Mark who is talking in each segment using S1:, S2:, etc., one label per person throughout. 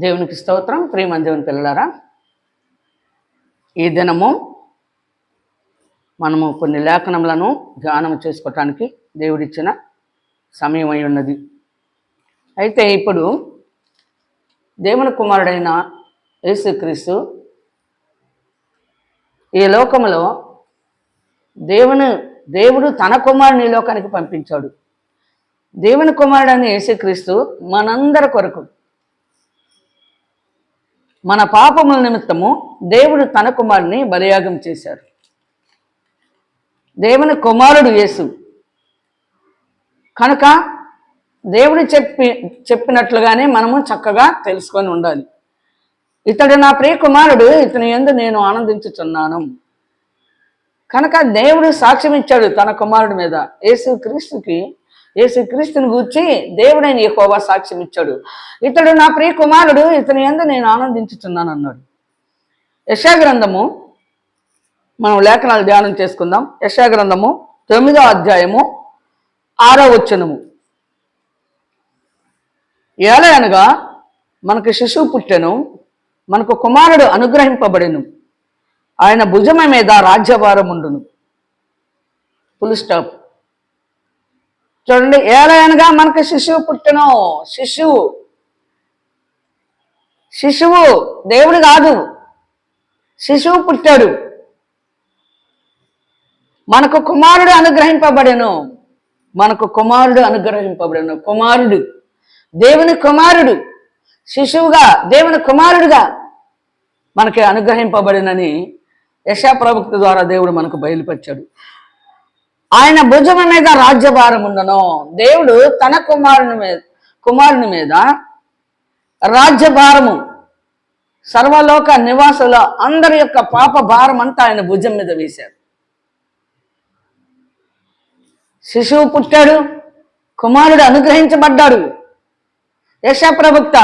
S1: దేవునికి స్తోత్రం. ప్రియమైన దేవుని పిల్లలారా, ఈ దినము మనము కొన్ని లేఖనములను ధ్యానం చేసుకోవటానికి దేవుడిచ్చిన సమయం అయి ఉన్నది. అయితే ఇప్పుడు దేవుని కుమారుడైన యేసుక్రీస్తు ఈ లోకములో దేవుడు తన కుమారుని ఈ లోకానికి పంపించాడు. దేవుని కుమారుడైన యేసుక్రీస్తు మనందరి కొరకు, మన పాపముల నిమిత్తము దేవుడు తన కుమారుని బలియాగం చేశారు. దేవుని కుమారుడు యేసు కనుక దేవుడు చెప్పినట్లుగానే మనము చక్కగా తెలుసుకొని ఉండాలి. ఇతడు నా ప్రియ కుమారుడు, ఇతని యందు నేను ఆనందించుచున్నాను. కనుక దేవుడు సాక్ష్యం ఇచ్చాడు తన కుమారుడి మీద. యేసుక్రీస్తుని గూర్చి దేవుడైన యెహోవా సాక్ష్యం ఇచ్చాడు. ఇతడు నా ప్రియ కుమారుడు, ఇతని యందు నేను ఆనందించుచున్నాను అన్నాడు. యెషయా గ్రంథము, మనం లేఖనాలు ధ్యానం చేసుకుందాం. యెషయా గ్రంథము 9వ అధ్యాయము 6వ వచనము. ఏలయనగా మనకు శిశువు పుట్టెను, మనకు కుమారుడు అనుగ్రహింపబడెను, ఆయన భుజమ మీద రాజ్యభారం ఉండును. Full stop. చూడండి, ఏలయనగా మనకు శిశువు పుట్టెను. శిశువు దేవుడు కాదు, శిశువు పుట్టాడు. మనకు కుమారుడు అనుగ్రహింపబడెను. కుమారుడు, దేవుని కుమారుడు, శిశువుగా దేవుని కుమారుడుగా మనకి అనుగ్రహింపబడినని యెషయా ప్రవక్త ద్వారా దేవుడు మనకు బయలుపరిచాడు. ఆయన భుజం మీద రాజ్యభారం ఉండను. దేవుడు తన కుమారుని మీద రాజ్యభారము, సర్వలోక నివాసుల అందరి యొక్క పాప భారం అంతా ఆయన భుజం మీద వేశారు. శిశువు పుట్టాడు, కుమారుడు అనుగ్రహించబడ్డాడు. యెషయా ప్రవక్త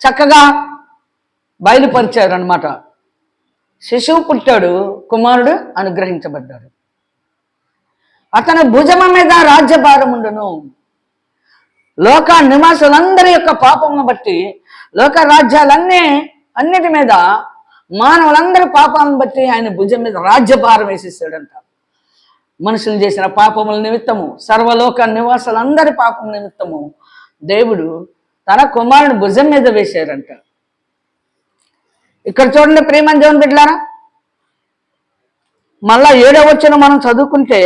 S1: చక్కగా బయలుపరిచారు అన్నమాట. శిశువు పుట్టాడు, కుమారుడు అనుగ్రహించబడ్డాడు. అతని భుజమ మీద రాజ్యభారం ఉండును. లోక నివాసులందరి యొక్క పాపమును బట్టి, లోక అన్నిటి మీద మానవులందరి పాపాలను బట్టి ఆయన భుజం మీద రాజ్యభారం వేసేసాడంట. మనుషులు చేసిన పాపముల నిమిత్తము, సర్వలోక నివాసులందరి పాపం నిమిత్తము దేవుడు తన కుమారుని భుజం మీద వేశారంట. ఇక్కడ చూడండి ప్రియమైన దేవుని బిడ్డలారా, మళ్ళా 7వ వచనం మనం చదువుకుంటే,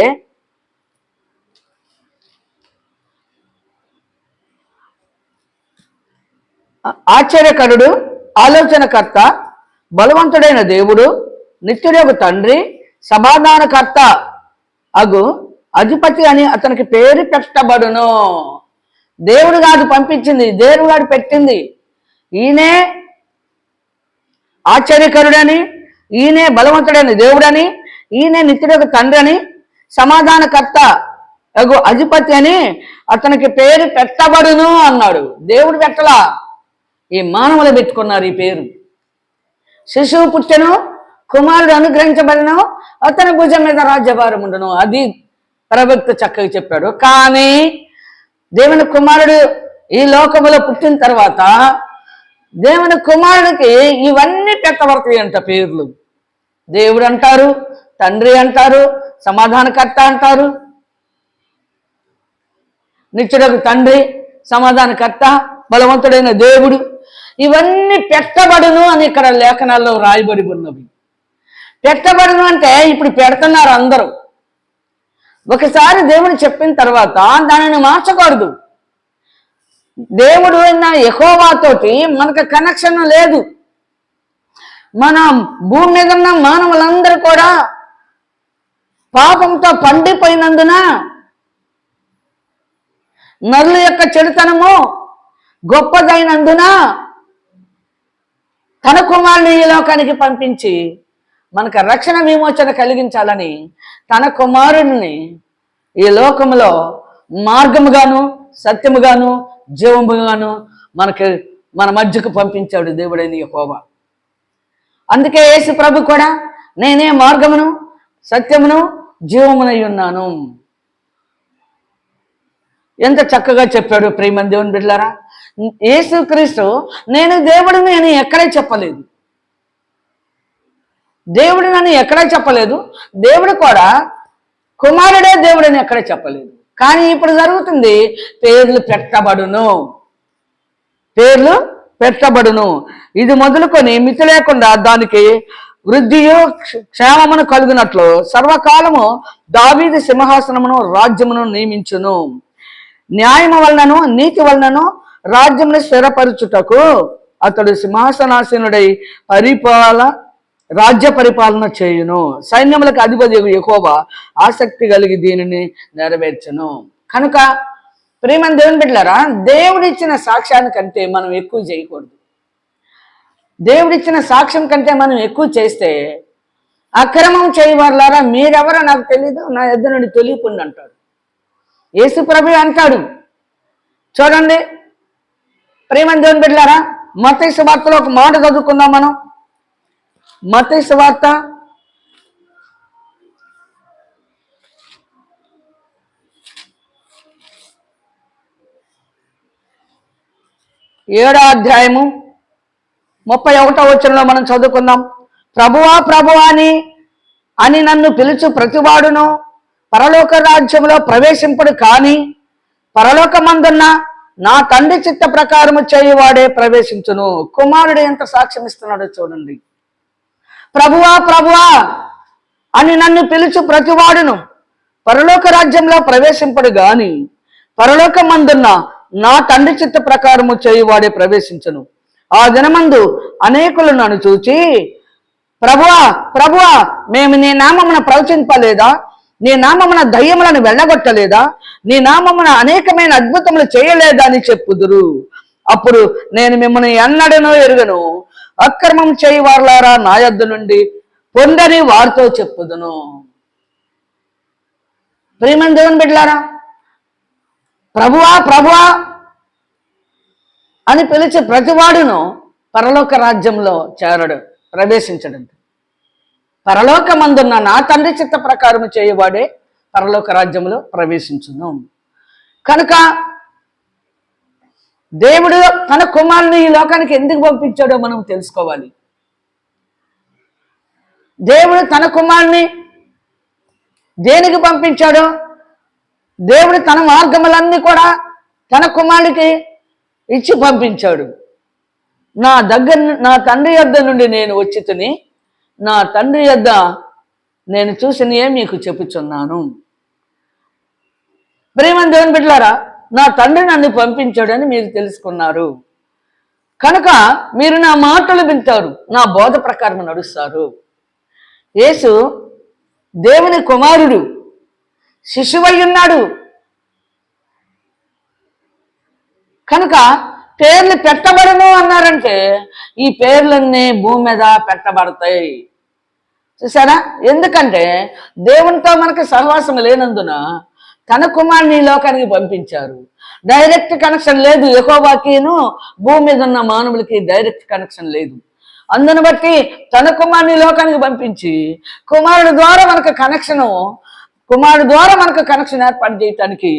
S1: ఆశ్చర్యకరుడు, ఆలోచనకర్త, బలవంతుడైన దేవుడు, నిత్యుడగు తండ్రి, సమాధానకర్త అగు అధిపతి అని అతనికి పేరు పెట్టబడును. దేవుడు కాదు పంపించింది, దేవుడు కాదు పెట్టింది. ఈయనే ఆశ్చర్యకరుడని, ఈయనే బలవంతుడైన దేవుడని, ఈయనే నిత్యుడగు తండ్రి అని, సమాధానకర్త అగు అధిపతి అని అతనికి పేరు పెట్టబడును అన్నాడు. దేవుడు పెట్టలా, ఈ మానవులు పెట్టుకున్నారు ఈ పేరు. శిశువు పుట్టెను, కుమారుడు అనుగ్రహించబడను, అతని భుజం మీద రాజ్యభారం ఉండును. అది ప్రవక్త చక్కగా చెప్పాడు. కానీ దేవుని కుమారుడు ఈ లోకములో పుట్టిన తర్వాత దేవుని కుమారుడికి ఇవన్నీ పెట్టబడతాయి అంట పేర్లు. దేవుడు అంటారు, తండ్రి అంటారు, సమాధానకర్త అంటారు, నిత్యుడగు తండ్రి, సమాధానకర్త, బలవంతుడైన దేవుడు, ఇవన్నీ పెట్టబడును అని ఇక్కడ లేఖనాల్లో రాయబడి ఉన్నవి. పెట్టబడును అంటే ఇప్పుడు పెడుతున్నారు అందరూ. ఒకసారి దేవుడు చెప్పిన తర్వాత దానిని మార్చకూడదు. దేవుడు అయిన యెహోవాతోటి మనకు కనెక్షన్ లేదు. మన భూమి మీద ఉన్న మానవులందరూ కూడా పాపంతో పండిపోయినందున, నరుల యొక్క చెడుతనము గొప్పదైనందున తన కుమారుని ఈ లోకానికి పంపించి మనకు రక్షణ విమోచన కలిగించాలని తన కుమారుడిని ఈ లోకములో మార్గముగాను, సత్యముగాను, జీవముగాను మన మధ్యకు పంపించాడు దేవుడైన యెహోవా. అందుకే యేసు ప్రభు కూడా నేనే మార్గమును, సత్యమును, జీవమునై ఉన్నాను. ఎంత చక్కగా చెప్పాడు ప్రియమైన దేవుని బిడ్డలారా. యేసుక్రీస్తు నేను దేవుడిని అని ఎక్కడే చెప్పలేదు. దేవుడిని అని ఎక్కడా చెప్పలేదు. దేవుడు కూడా కుమారుడే దేవుడని ఎక్కడ చెప్పలేదు. కానీ ఇప్పుడు జరుగుతుంది, పేర్లు పెట్టబడును, పేర్లు పెట్టబడును. ఇది మొదలుకొని మితి లేకుండా దానికి వృద్ధియు క్షేమమును కలుగునట్లు సర్వకాలము దావీదు సింహాసనమును రాజ్యమును నియమించును. న్యాయము వలనను నీతి వలనను రాజ్యమును స్థిరపరచుటకు అతడు సింహాసనాసీనుడై రాజ్య పరిపాలన చేయును. సైన్యములకు అధిపతి యెహోవా ఆసక్తి కలిగి దీనిని నెరవేర్చును. కనుక ప్రియమైన దేవుని బిడ్డలారా, దేవుడిచ్చిన సాక్ష్యానికంటే మనం ఎక్కువ చేయకూడదు. దేవుడిచ్చిన సాక్ష్యం కంటే మనం ఎక్కువ చేస్తే అక్రమం చేయవారులారా మీరెవరో నాకు తెలీదు, నా యొద్ద నుండి తొలిగిపోండి అంటాడు. యేసు ప్రభువు అంటాడు. చూడండి ప్రియమైన దేవుని బిడ్డలారా, మత్తయి సువార్తలో ఒక మాట చదువుకుందాం మనం. మత్తయి సువార్త 7వ అధ్యాయము 31వ వచనంలో మనం చదువుకుందాం. ప్రభువా ప్రభువా అని నన్ను పిలుచు ప్రతివాడును పరలోక రాజ్యంలో ప్రవేశింపుడు కానీ పరలోకమందున్న నా తండ్రి చిత్త ప్రకారము చేయువాడే ప్రవేశించును. కుమారుడు ఎంత సాక్ష్యం ఇస్తున్నాడో చూడండి. ప్రభువా ప్రభువా అని నన్ను పిలుచు ప్రతివాడును పరలోక రాజ్యంలో ప్రవేశింపడు గాని పరలోకమందున్న నా తండ్రి చిత్త ప్రకారము చేయువాడే ప్రవేశించును. ఆ దినమందు అనేకులు నన్ను చూచి ప్రభువా ప్రభువా మేము నీ నామమున ప్రవచింపలేదా, నీ నామమున దయ్యములను వెళ్ళగొట్టలేదా, నీ నామమున అనేకమైన అద్భుతములు చేయలేదా అని చెప్పుదురు. అప్పుడు నేను మిమ్మల్ని ఎన్నడనో ఎరుగను, అక్రమం చేయవారులారా నా యొద్ద నుండి పొందని వారితో చెప్పుదును. ప్రియమైన దేవుని బిడ్డలారా, ప్రభువా ప్రభువా అని పిలిచి ప్రతివాడును పరలోక రాజ్యంలో చేరడు, ప్రవేశించడం. పరలోకమందున్న నా తండ్రి చిత్త ప్రకారం చేయవాడే పరలోక రాజ్యంలో ప్రవేశించును. కనుక దేవుడు తన కుమారుని ఈ లోకానికి ఎందుకు పంపించాడో మనం తెలుసుకోవాలి. దేవుడు తన కుమారుని దేనికి పంపించాడో, దేవుడు తన మార్గములన్నీ కూడా తన కుమారుడికి ఇచ్చి పంపించాడు. నా తండ్రి యొద్ద నుండి నేను వచ్చి తిని నా తండ్రి యొద్ద నేను చూసినయే మీకు చెప్పుచున్నాను. ప్రియమైన దేవుని బిడ్డలారా, నా తండ్రి నన్ను పంపించాడని మీరు తెలుసుకున్నారు కనుక మీరు నా మాటలు వింటారు, నా బోధ ప్రకారం నడుస్తారు. యేసు దేవుని కుమారుడు, శిశువై ఉన్నాడు. కనుక పేర్లు పెట్టబడను అన్నారంటే ఈ పేర్లన్నీ భూమి మీద పెట్టబడతాయి. చూసారా? ఎందుకంటే దేవునితో మనకి సహవాసం లేనందున తన కుమారుని లోకానికి పంపించారు. డైరెక్ట్ కనెక్షన్ లేదు. యెహోవాకిను భూమి మీద ఉన్న మానవులకి డైరెక్ట్ కనెక్షన్ లేదు. అందును బట్టి తన కుమారుని లోకానికి పంపించి కుమారుడు ద్వారా మనకు కనెక్షన్ ఏర్పాటు చేయటానికి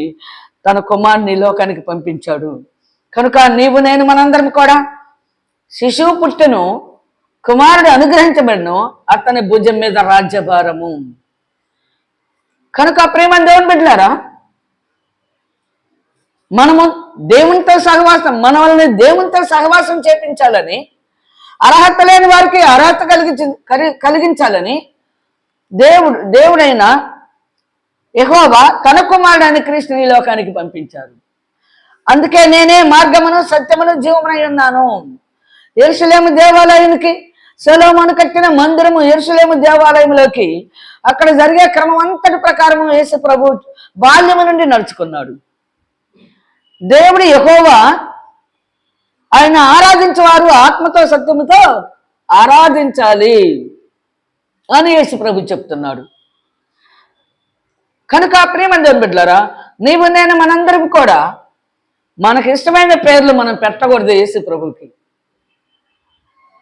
S1: తన కుమారుని లోకానికి పంపించాడు. కనుక నీవు నేను మనందరం కూడా శిశువు పుట్టును, కుమారుడు అనుగ్రహించబడిను, అతని భుజం మీద రాజ్యభారము. కనుక ప్రేమ దేవుని బిడ్డలారా, మనము దేవునితో సహవాసం, మన వలన దేవునితో సహవాసం చేపించాలని, అర్హత లేని వారికి అర్హత కలిగించాలని దేవుడైన యెహోవా తన కుమారుడైన క్రీస్తుని లోకానికి పంపించారు. అందుకే నేనే మార్గమును సత్యమును జీవమునై ఉన్నాను. యెరూషలేము దేవాలయానికి, సొలొమోను కట్టిన మందిరము యెరూషలేము దేవాలయంలోకి అక్కడ జరిగే క్రమం అంతటి ప్రకారము యేసు ప్రభు బాల్యము నుండి నడుచుకున్నాడు. దేవుడు యెహోవా ఆయన ఆరాధించేవారు ఆత్మతో సత్యముతో ఆరాధించాలి అని యేసు ప్రభు చెప్తున్నాడు. కనుక ప్రియమైన దేవుని బిడ్డలారా, నీవు నేను మనందరం కూడా మనకి ఇష్టమైన పేర్లు మనం పెట్టకూడదు. యేసు ప్రభుకి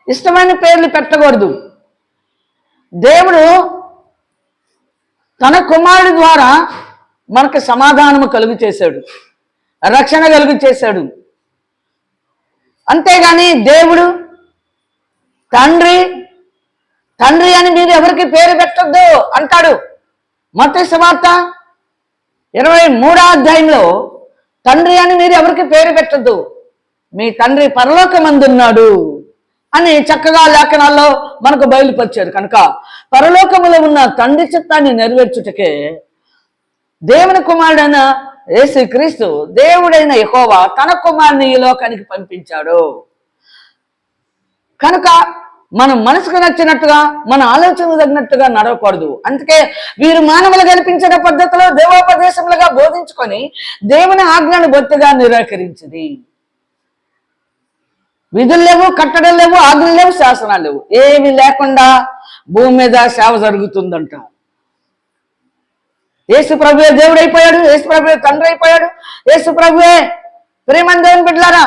S1: ఇష్టమైన పేర్లు పెట్టకూడదు. దేవుడు తన కుమారుడి ద్వారా మనకు సమాధానము కలుగు చేశాడు, రక్షణ కలుగు చేశాడు. అంతేగాని దేవుడు తండ్రి తండ్రి అని మీరు ఎవరికి పేరు పెట్టొద్దు అంటాడు. మత్తయి సువార్త 23వ అధ్యాయంలో తండ్రి అని మీరు ఎవరికి పేరు పెట్టొద్దు, మీ తండ్రి పరలోకమందున్నాడు అని చక్కగా లేఖనాల్లో మనకు బయలుపరిచారు. కనుక పరలోకములో ఉన్న తండ్రి చిత్తాన్ని నెరవేర్చుటకే దేవుని కుమారుడైన యేసుక్రీస్తు, దేవుడైన యెహోవా తన కుమారుని ఈ లోకానికి పంపించాడు. కనుక మనం మనసుకు నచ్చినట్టుగా, మన ఆలోచనకు తగినట్టుగా నడవకూడదు. అందుకే వీరు మానవులు కల్పించిన పద్ధతిలో దేవోపదేశములుగా బోధించుకొని దేవుని ఆజ్ఞను బొత్తిగా నిరాకరించింది. విధులు లేవు, కట్టడలు లేవు, ఆజ్ఞలు లేవు, శాసనాలు లేవు, ఏమి లేకుండా భూమి మీద సేవ జరుగుతుందంట. యేసు ప్రభువే దేవుడు అయిపోయాడు, యేసు ప్రభువే తండ్రి అయిపోయాడు, యేసు ప్రభువే ప్రేమని దేవుని బిడ్డలారా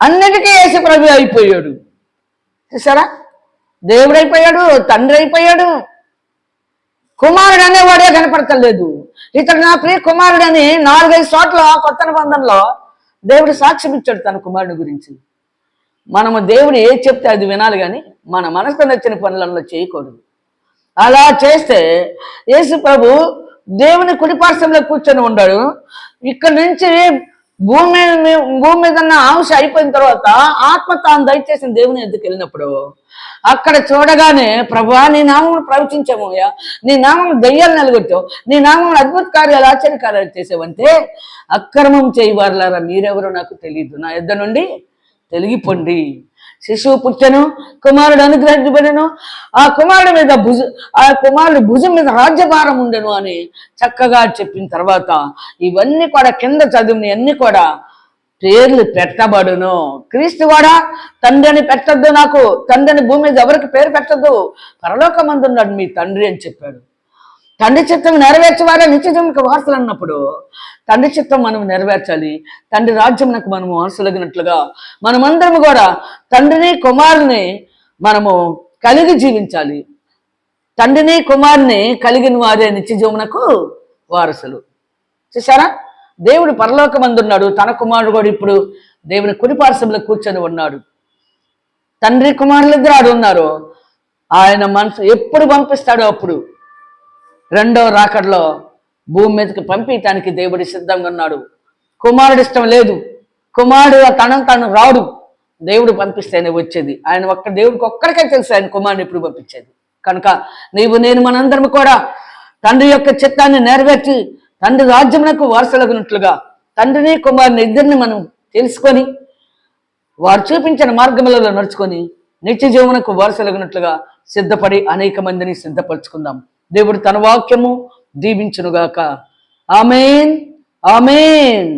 S1: అన్నిటికీ యేసు ప్రభువే అయిపోయాడు. చూసారా, దేవుడు అయిపోయాడు, తండ్రి అయిపోయాడు, కుమారుడు అనేవాడే కనపడతలేదు. ఇతడు నా ప్రియ కుమారుడని 4-5 చోట్ల కొత్త నిబంధనలో దేవుడు సాక్ష్యం ఇచ్చాడు తన కుమారుడి గురించి. మనము దేవుడు ఏది చెప్తే అది వినాలి, కానీ మన మనసుకు నచ్చిన పనులలో చేయకూడదు. అలా చేస్తే యేసు ప్రభు దేవుని కుడిపార్శ్వంలో కూర్చొని ఉన్నాడు. ఇక్కడ నుంచి భూమి మీద ఉన్న అంశ అయిపోయిన తర్వాత ఆత్మ తాను దయచేసిన దేవుని ఎద్దుకు వెళ్ళినప్పుడు అక్కడ చూడగానే, ప్రభువా నీ నామమును ప్రవచించామయ్యా, నీ నామము దయ్యాలు నలుగొట్టావు, నీ నామమును అద్భుత కార్యాలు ఆశ్చర్య కార్యాలు చేసావంటే, అక్రమం చేయవారులారా మీరెవరో నాకు తెలియదు, నా యొద్ద నుండి తొలగిపోండి. శిశువు పుట్టెను, కుమారుడు అనుగ్రహించబడెను, ఆ కుమారుడు భుజం మీద రాజ్యభారం ఉండెను అని చక్కగా చెప్పిన తర్వాత ఇవన్నీ కూడా కింద చదివిన అన్ని కూడా పేర్లు పెట్టబడును. క్రీస్తు కూడా తండ్రి అని పెట్టద్దు, నాకు తండ్రి అని భూమి మీద ఎవరికి పేరు పెట్టద్దు, పరలోకమందున్నాడు మీ తండ్రి అని చెప్పాడు. తండ్రి చిత్తం నెరవేర్చేవారే నిత్యజీవునికి వారసులు అన్నప్పుడు తండ్రి చిత్తం మనం నెరవేర్చాలి. తండ్రి రాజ్యమునకు మనము వారసులగినట్లుగా మనమందరం కూడా తండ్రిని కుమారుని మనము కలిగి జీవించాలి. తండ్రిని కుమారుని కలిగిన వారే నిత్యజీవునకు వారసులు. చూసారా, దేవుడు పరలోకమందున్నాడు, తన కుమారుడు కూడా ఇప్పుడు దేవుని కుడిపార్శ్వంలో కూర్చొని ఉన్నాడు. తండ్రి కుమారులిద్దరు ఆడు ఉన్నారు. ఆయన మనసు ఎప్పుడు పంపిస్తాడో అప్పుడు రెండవ రాకడలో భూమి మీదకి పంపించడానికి దేవుడు సిద్ధంగా ఉన్నాడు. కుమారుడు ఇష్టం లేదు, కుమారుడు తను రాడు, దేవుడు పంపిస్తేనే వచ్చేది. దేవుడికి ఒక్కడికే తెలుసు ఆయన కుమారుని ఎప్పుడు పంపించేది. కనుక నీవు నేను మనందరం కూడా తండ్రి యొక్క చిత్తాన్ని నెరవేర్చి తండ్రి రాజ్యమునకు వారసులగినట్లుగా తండ్రిని కుమారుని ఇద్దరిని మనం తెలుసుకొని వారు చూపించిన మార్గములలో నడుచుకొని నిత్య జీవనకు వారసులగినట్లుగా సిద్ధపడి అనేక మందిని సిద్ధపరచుకుందాం. దేవుడు తన వాక్యము దీవించునుగాక. ఆమేన్, ఆమేన్.